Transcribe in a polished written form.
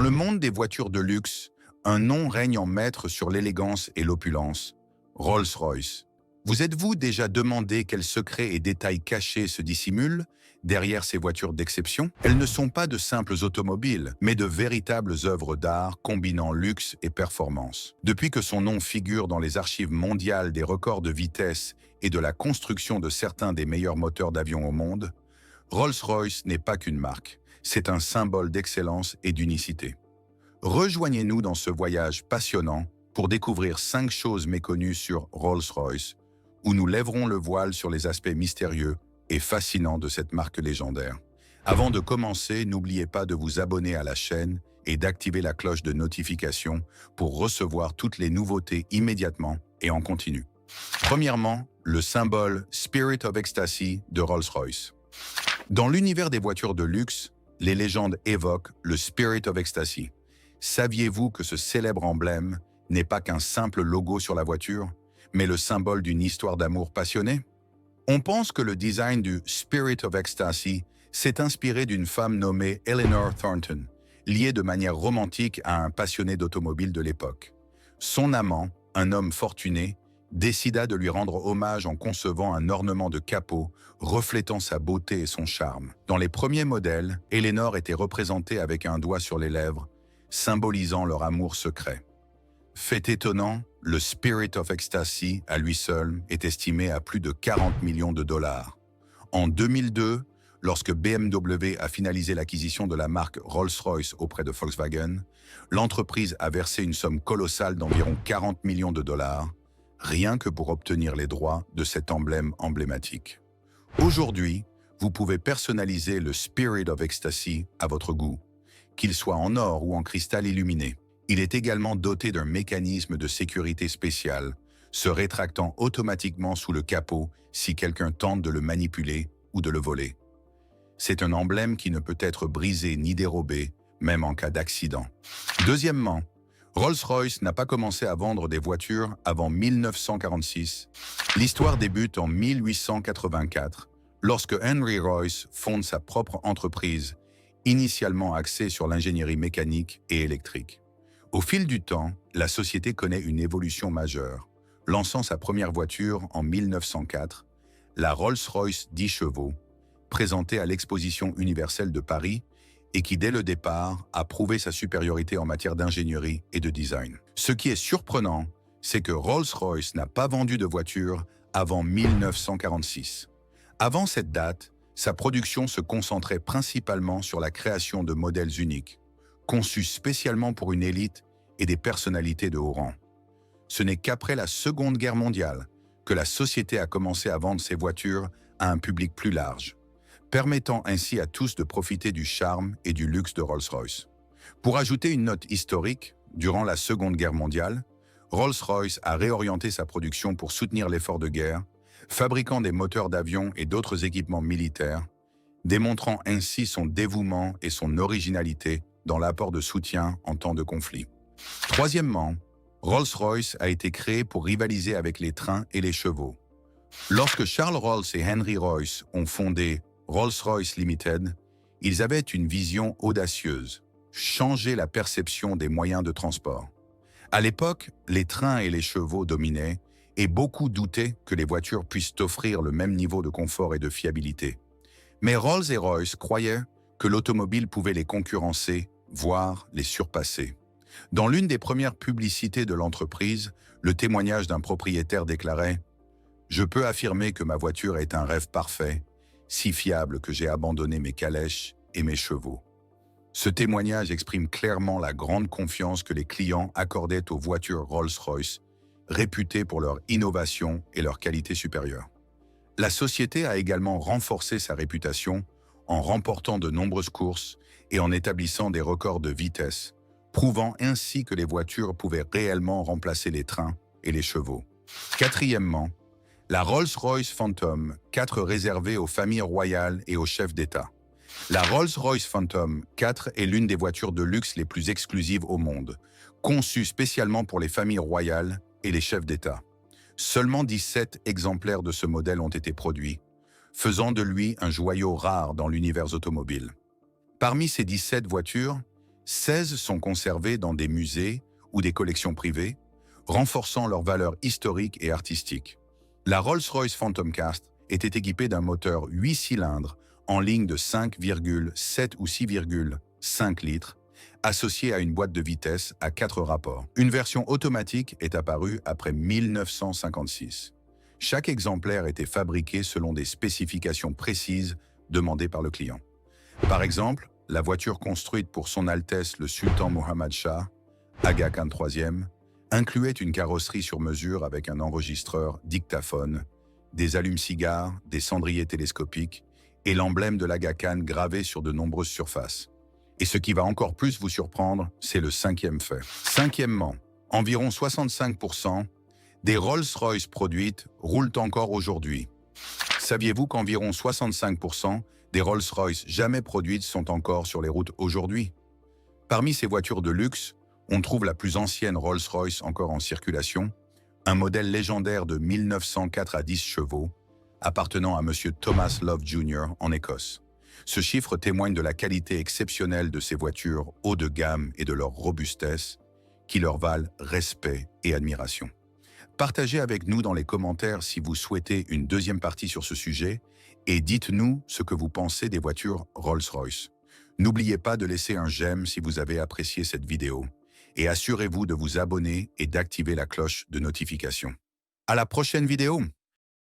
le monde des voitures de luxe, un nom règne en maître sur l'élégance et l'opulence, Rolls-Royce. Vous êtes-vous déjà demandé quels secrets et détails cachés se dissimulent derrière ces voitures d'exception? Elles ne sont pas de simples automobiles, mais de véritables œuvres d'art combinant luxe et performance. Depuis que son nom figure dans les archives mondiales des records de vitesse et de la construction de certains des meilleurs moteurs d'avion au monde, Rolls-Royce n'est pas qu'une marque, c'est un symbole d'excellence et d'unicité. Rejoignez-nous dans ce voyage passionnant pour découvrir 5 choses méconnues sur Rolls-Royce, où nous lèverons le voile sur les aspects mystérieux et fascinants de cette marque légendaire. Avant de commencer, n'oubliez pas de vous abonner à la chaîne et d'activer la cloche de notification pour recevoir toutes les nouveautés immédiatement et en continu. Premièrement, le symbole Spirit of Ecstasy de Rolls-Royce. Dans l'univers des voitures de luxe, les légendes évoquent le Spirit of Ecstasy. Saviez-vous que ce célèbre emblème n'est pas qu'un simple logo sur la voiture, mais le symbole d'une histoire d'amour passionnée? On pense que le design du Spirit of Ecstasy s'est inspiré d'une femme nommée Eleanor Thornton, liée de manière romantique à un passionné d'automobile de l'époque. Son amant, un homme fortuné, décida de lui rendre hommage en concevant un ornement de capot reflétant sa beauté et son charme. Dans les premiers modèles, Eleanor était représentée avec un doigt sur les lèvres, symbolisant leur amour secret. Fait étonnant, le Spirit of Ecstasy, à lui seul, est estimé à plus de 40 millions de dollars. En 2002, lorsque BMW a finalisé l'acquisition de la marque Rolls-Royce auprès de Volkswagen, l'entreprise a versé une somme colossale d'environ 40 millions de dollars, rien que pour obtenir les droits de cet emblème emblématique. Aujourd'hui, vous pouvez personnaliser le Spirit of Ecstasy à votre goût, qu'il soit en or ou en cristal illuminé. Il est également doté d'un mécanisme de sécurité spécial, se rétractant automatiquement sous le capot si quelqu'un tente de le manipuler ou de le voler. C'est un emblème qui ne peut être brisé ni dérobé, même en cas d'accident. Deuxièmement, Rolls-Royce n'a pas commencé à vendre des voitures avant 1946. L'histoire débute en 1884, lorsque Henry Royce fonde sa propre entreprise, initialement axée sur l'ingénierie mécanique et électrique. Au fil du temps, la société connaît une évolution majeure, lançant sa première voiture en 1904, la Rolls-Royce 10 chevaux, présentée à l'Exposition universelle de Paris et qui, dès le départ, a prouvé sa supériorité en matière d'ingénierie et de design. Ce qui est surprenant, c'est que Rolls-Royce n'a pas vendu de voiture avant 1946. Avant cette date, sa production se concentrait principalement sur la création de modèles uniques, conçus spécialement pour une élite et des personnalités de haut rang. Ce n'est qu'après la Seconde Guerre mondiale que la société a commencé à vendre ses voitures à un public plus large, permettant ainsi à tous de profiter du charme et du luxe de Rolls-Royce. Pour ajouter une note historique, durant la Seconde Guerre mondiale, Rolls-Royce a réorienté sa production pour soutenir l'effort de guerre, fabriquant des moteurs d'avion et d'autres équipements militaires, démontrant ainsi son dévouement et son originalité dans l'apport de soutien en temps de conflit. Troisièmement, Rolls-Royce a été créé pour rivaliser avec les trains et les chevaux. Lorsque Charles Rolls et Henry Royce ont fondé Rolls-Royce Limited, ils avaient une vision audacieuse, changer la perception des moyens de transport. À l'époque, les trains et les chevaux dominaient et beaucoup doutaient que les voitures puissent offrir le même niveau de confort et de fiabilité. Mais Rolls et Royce croyaient que l'automobile pouvait les concurrencer, voire les surpasser. Dans l'une des premières publicités de l'entreprise, le témoignage d'un propriétaire déclarait « Je peux affirmer que ma voiture est un rêve parfait, si fiable que j'ai abandonné mes calèches et mes chevaux. » Ce témoignage exprime clairement la grande confiance que les clients accordaient aux voitures Rolls-Royce, réputées pour leur innovation et leur qualité supérieure. La société a également renforcé sa réputation en remportant de nombreuses courses et en établissant des records de vitesse, prouvant ainsi que les voitures pouvaient réellement remplacer les trains et les chevaux. Quatrièmement, la Rolls-Royce Phantom 4 réservée aux familles royales et aux chefs d'État. La Rolls-Royce Phantom 4 est l'une des voitures de luxe les plus exclusives au monde, conçue spécialement pour les familles royales et les chefs d'État. Seulement 17 exemplaires de ce modèle ont été produits, faisant de lui un joyau rare dans l'univers automobile. Parmi ces 17 voitures, 16 sont conservées dans des musées ou des collections privées, renforçant leur valeur historique et artistique. La Rolls-Royce Phantom Cast était équipée d'un moteur 8 cylindres en ligne de 5,7 ou 6,5 litres, associé à une boîte de vitesse à 4 rapports. Une version automatique est apparue après 1956. Chaque exemplaire était fabriqué selon des spécifications précises demandées par le client. Par exemple, la voiture construite pour Son Altesse le Sultan Mohammad Shah, Aga Khan III, incluait une carrosserie sur mesure avec un enregistreur dictaphone, des allumes-cigares, des cendriers télescopiques et l'emblème de l'Aga Khan gravé sur de nombreuses surfaces. Et ce qui va encore plus vous surprendre, c'est le cinquième fait. Cinquièmement, environ 65% des Rolls-Royce produites roulent encore aujourd'hui. Saviez-vous qu'environ 65% des Rolls-Royce jamais produites sont encore sur les routes aujourd'hui? Parmi ces voitures de luxe, on trouve la plus ancienne Rolls-Royce encore en circulation, un modèle légendaire de 1904 à 10 chevaux, appartenant à M. Thomas Love Jr. en Écosse. Ce chiffre témoigne de la qualité exceptionnelle de ces voitures haut de gamme et de leur robustesse, qui leur valent respect et admiration. Partagez avec nous dans les commentaires si vous souhaitez une deuxième partie sur ce sujet et dites-nous ce que vous pensez des voitures Rolls-Royce. N'oubliez pas de laisser un j'aime si vous avez apprécié cette vidéo et assurez-vous de vous abonner et d'activer la cloche de notification. À la prochaine vidéo!